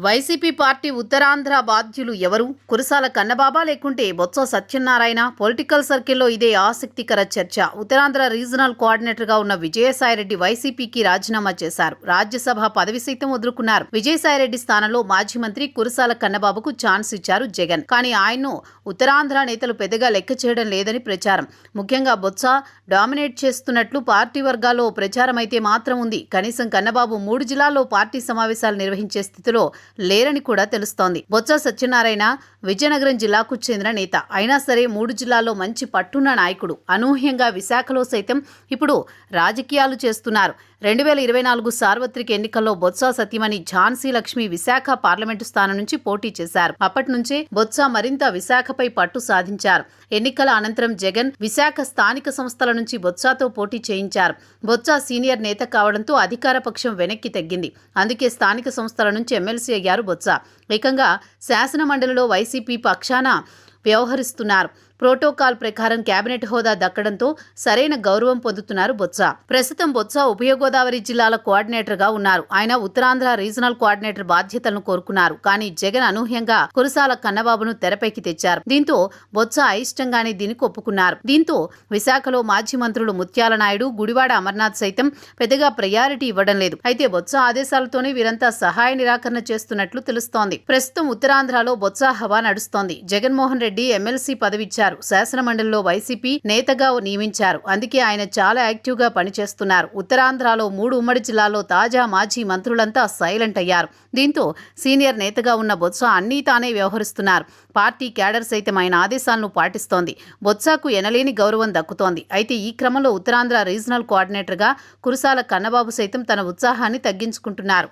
YCP party Uttarandhra బాధ్యులు ఎవరు? కురసాల కన్నబాబా లేకుంటే బొత్స సత్యనారాయణ? పొలిటికల్ సర్కిల్లో ఇదే ఆసక్తికర చర్చ. ఉత్తరాంధ్ర రీజనల్ కోఆర్డినేటర్గా ఉన్న విజయసాయిరెడ్డి వైసీపీకి రాజీనామా చేశారు. రాజ్యసభ పదవి సైతం వదులుకున్నారు. విజయసాయిరెడ్డి స్థానంలో మాజీ మంత్రి కురసాల కన్నబాబుకు ఛాన్స్ ఇచ్చారు జగన్. కానీ ఆయన్ను ఉత్తరాంధ్ర నేతలు పెద్దగా లెక్క చేయడం లేదని ప్రచారం. ముఖ్యంగా బొత్స డామినేట్ చేస్తున్నట్లు పార్టీ వర్గాల్లో ప్రచారం అయితే మాత్రం ఉంది. కనీసం కన్నబాబు 3 జిల్లాల్లో పార్టీ సమావేశాలు నిర్వహించే స్థితిలో లేరని కూడా తెలుస్తోంది. బొత్స సత్యనారాయణ విజయనగరం జిల్లాకు చెందిన నేత. అయినా సరే 3 జిల్లాల్లో మంచి పట్టున్న నాయకుడు. అనూహ్యంగా విశాఖలో సైతం ఇప్పుడు రాజకీయాలు చేస్తున్నారు. 2024 సార్వత్రిక ఎన్నికల్లో బొత్స సతీమణి ఝాన్సీ లక్ష్మి విశాఖ పార్లమెంటు స్థానం నుంచి పోటీ చేశారు. అప్పటి నుంచే బొత్స మరింత విశాఖపై పట్టు సాధించారు. ఎన్నికల అనంతరం జగన్ విశాఖ స్థానిక సంస్థల నుంచి బొత్సతో పోటీ చేయించారు. బొత్స సీనియర్ నేత కావడంతో అధికార పక్షం వెనక్కి తగ్గింది. అందుకే స్థానిక సంస్థల నుంచి ఎమ్మెల్సీ అయ్యారు బొత్స. ఏకంగా శాసన మండలిలో వైసీపీ పక్షాన వ్యవహరిస్తున్నారు. ప్రోటోకాల్ ప్రకారం కేబినెట్ హోదా దక్కడంతో సరైన గౌరవం పొందుతున్నారు బొత్స. ప్రస్తుతం బొత్స ఉభయ గోదావరి జిల్లాల కోఆర్డినేటర్గా ఉన్నారు. ఆయన ఉత్తరాంధ్ర రీజనల్ కోఆర్డినేటర్ బాధ్యతలను కోరుకున్నారు. కానీ జగన్ అనూహ్యంగా కురసాల కన్నబాబును తెరపైకి తెచ్చారు. దీంతో బొత్స అయిష్టంగానే దీనికి ఒప్పుకున్నారు. దీంతో విశాఖలో మాజీ మంత్రులు ముత్యాల నాయుడు, గుడివాడ అమర్నాథ్ సైతం పెద్దగా ప్రయారిటీ ఇవ్వడం లేదు. అయితే బొత్స ఆదేశాలతోనే వీరంతా సహాయ నిరాకరణ చేస్తున్నట్లు తెలుస్తోంది. ప్రస్తుతం ఉత్తరాంధ్రలో బొత్స హవా నడుస్తోంది. జగన్మోహన్ రెడ్డి ఎమ్మెల్సీ పదవిచ్చారు. శాసన మండలిలో వైసీపీ నేతగా నియమించారు. అందుకే ఆయన చాలా యాక్టివ్ గా పనిచేస్తున్నారు. ఉత్తరాంధ్రలో 3 ఉమ్మడి జిల్లాల్లో తాజా మాజీ మంత్రులంతా సైలెంట్ అయ్యారు. దీంతో సీనియర్ నేతగా ఉన్న బొత్స అన్నీ తానే వ్యవహరిస్తున్నారు. పార్టీ క్యాడర్ సైతం ఆయన ఆదేశాలను పాటిస్తోంది. బొత్సకు ఎనలేని గౌరవం దక్కుతోంది. అయితే ఈ క్రమంలో ఉత్తరాంధ్ర రీజనల్ కోఆర్డినేటర్గా కురసాల కన్నబాబు సైతం తన ఉత్సాహాన్ని తగ్గించుకుంటున్నారు.